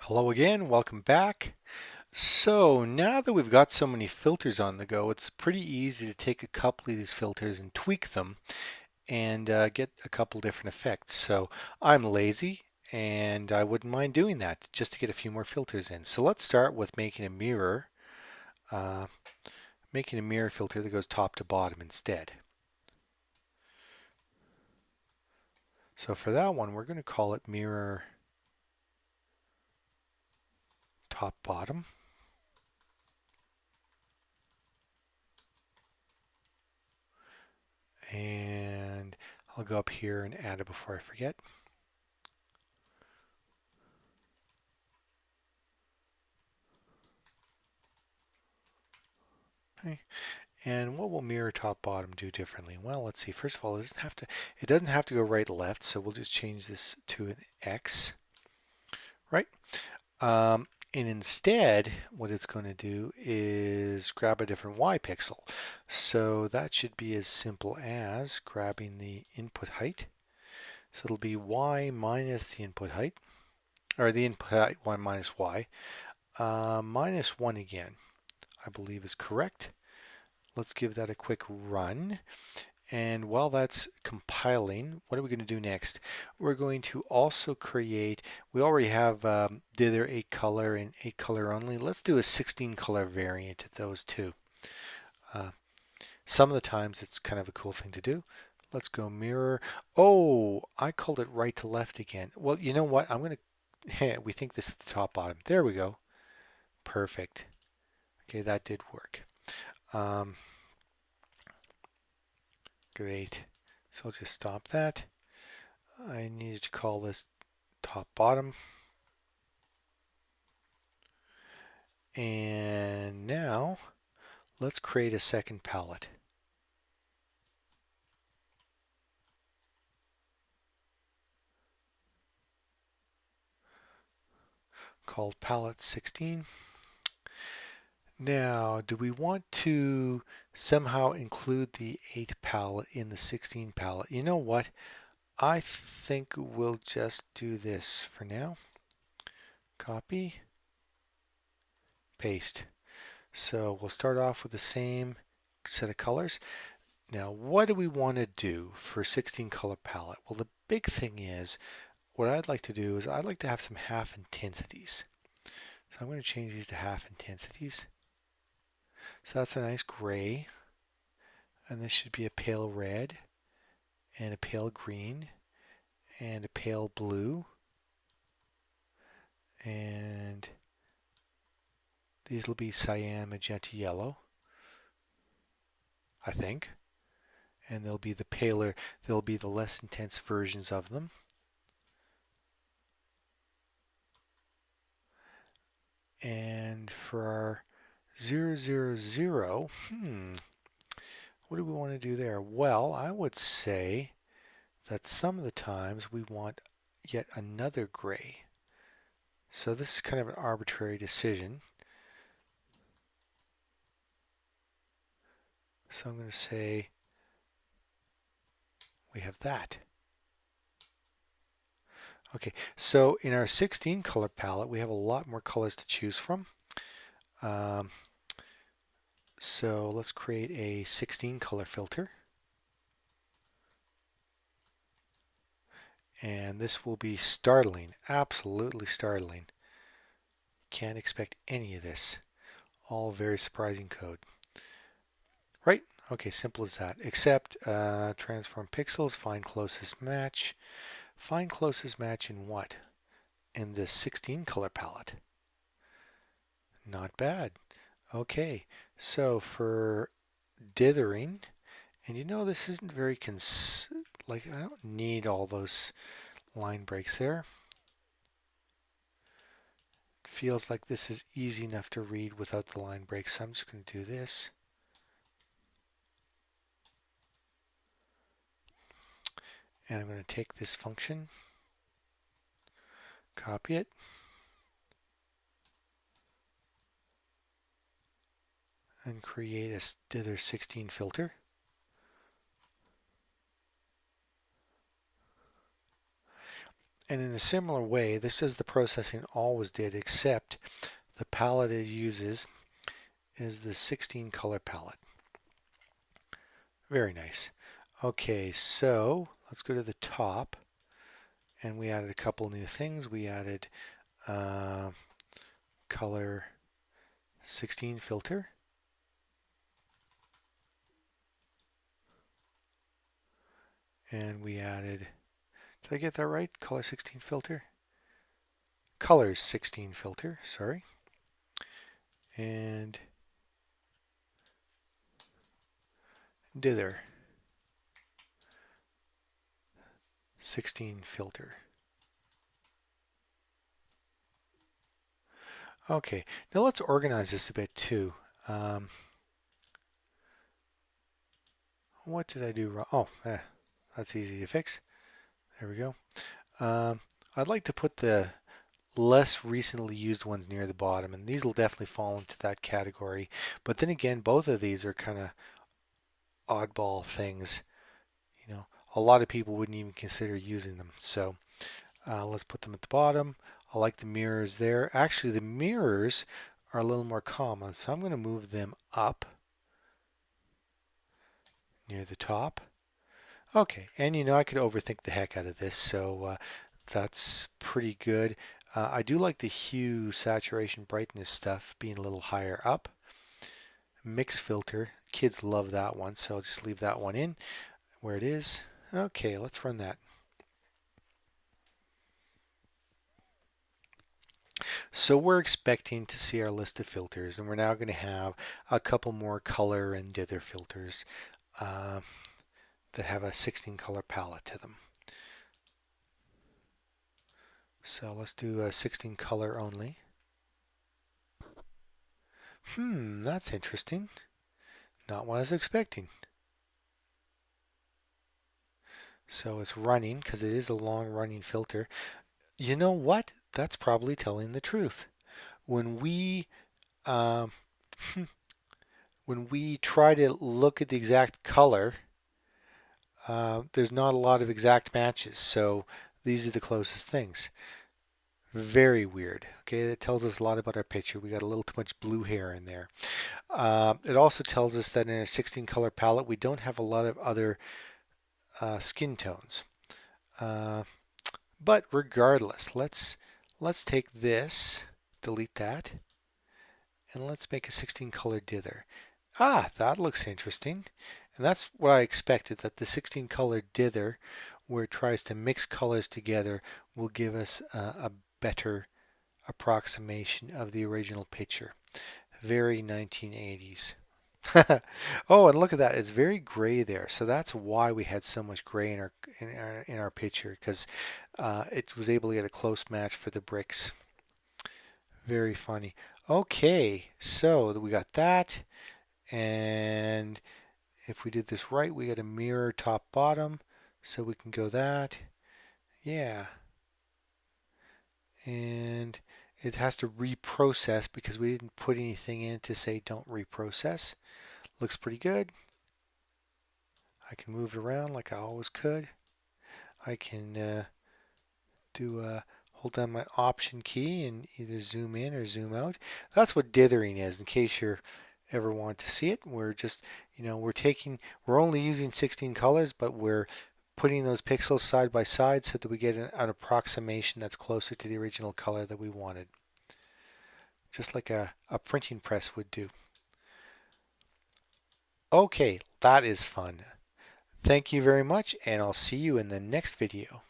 Hello again, welcome back. So now that we've got so many filters on the go, it's pretty easy to take a couple of these filters and tweak them and get a couple different effects. So I'm lazy and I wouldn't mind doing that just to get a few more filters in. So let's start with uh, making a mirror filter that goes top to bottom instead. So for that one, we're going to call it mirror top bottom. And I'll go up here and add it before I forget. Okay. And what will mirror top bottom do differently? Well, let's see. First of all, it doesn't have to go right left, so we'll just change this to an X, right? And instead, what it's going to do is grab a different Y pixel. So that should be as simple as grabbing the input height. So it'll be Y minus the input height, or the input height Y minus Y, minus 1 again, I believe is correct. Let's give that a quick run. And while that's compiling, what are we going to do next? We're going to also create, we already have dither 8 color and 8 color only. Let's do a 16 color variant of those two. Some of the times it's kind of a cool thing to do. Let's go mirror. Oh, I called it right to left again. Well, you know what? I'm going to, we think this is the top bottom. There we go. Perfect. Okay, that did work. Great. So I'll just stop that. I needed to call this top bottom. And now let's create a second palette. Called palette 16. Now, do we want to somehow include the 8 palette in the 16 palette? You know what? I think we'll just do this for now. Copy, paste. So we'll start off with the same set of colors. Now, what do we want to do for 16 color palette? Well, the big thing is, what I'd like to do is I'd like to have some half intensities. So I'm going to change these to half intensities. So that's a nice gray, and this should be a pale red, and a pale green, and a pale blue, and these will be cyan, magenta, yellow, I think. And they'll be they'll be the less intense versions of them. And for our 000, what do we want to do there? Well, I would say that some of the times we want yet another gray. So this is kind of an arbitrary decision. So I'm going to say we have that. Okay, so in our 16 color palette, we have a lot more colors to choose from. So let's create a 16 color filter. And this will be startling, absolutely startling. Can't expect any of this. All very surprising code. Right? Okay, simple as that. Except transform pixels, find closest match. Find closest match in what? In this 16 color palette. Not bad. Okay, so for dithering, and you know this isn't very like I don't need all those line breaks there. Feels like this is easy enough to read without the line breaks, so I'm just going to do this. And I'm going to take this function, copy it, and create a dither 16 filter. And in a similar way, this is the processing always did, except the palette it uses is the 16 color palette. Very nice. Okay, so let's go to the top, and we added a couple new things. We added color 16 filter, and we added, did I get that right? Color 16 filter? Colors 16 filter, sorry. And dither 16 filter. Okay, now let's organize this a bit too. What did I do wrong? Oh, that's easy to fix. There we go. I'd like to put the less recently used ones near the bottom, and these will definitely fall into that category. But then again, both of these are kind of oddball things. You know, a lot of people wouldn't even consider using them. So let's put them at the bottom. I like the mirrors there. Actually, the mirrors are a little more common, so I'm going to move them up near the top. Okay, and you know I could overthink the heck out of this, so that's pretty good. I do like the hue, saturation, brightness stuff being a little higher up. Mix filter, kids love that one, so I'll just leave that one in where it is. Okay, let's run that. So we're expecting to see our list of filters, and we're now going to have a couple more color and dither filters that have a 16 color palette to them. So let's do a 16 color only. That's interesting. Not what I was expecting. So it's running because it is a long running filter. You know what? That's probably telling the truth. When we um, when we try to look at the exact color, there's not a lot of exact matches. So these are the closest things. Very weird. Okay, that tells us a lot about our picture. We got a little too much blue hair in there. It also tells us that in a 16 color palette, we don't have a lot of other skin tones. But regardless, let's take this, delete that, and let's make a 16 color dither. That looks interesting. And that's what I expected, that the 16 color dither, where it tries to mix colors together, will give us a better approximation of the original picture. Very 1980s. Oh, and look at that. It's very gray there. So that's why we had so much gray in our picture, because it was able to get a close match for the bricks. Very funny. Okay, so we got that. And if we did this right, we got a mirror top bottom. So we can go that. Yeah. And it has to reprocess because we didn't put anything in to say don't reprocess. Looks pretty good. I can move it around like I always could. I can hold down my option key and either zoom in or zoom out. That's what dithering is, in case you're ever want to see it. We're just, we're only using 16 colors, but we're putting those pixels side by side so that we get an approximation that's closer to the original color that we wanted. Just like a printing press would do. Okay, that is fun. Thank you very much, and I'll see you in the next video.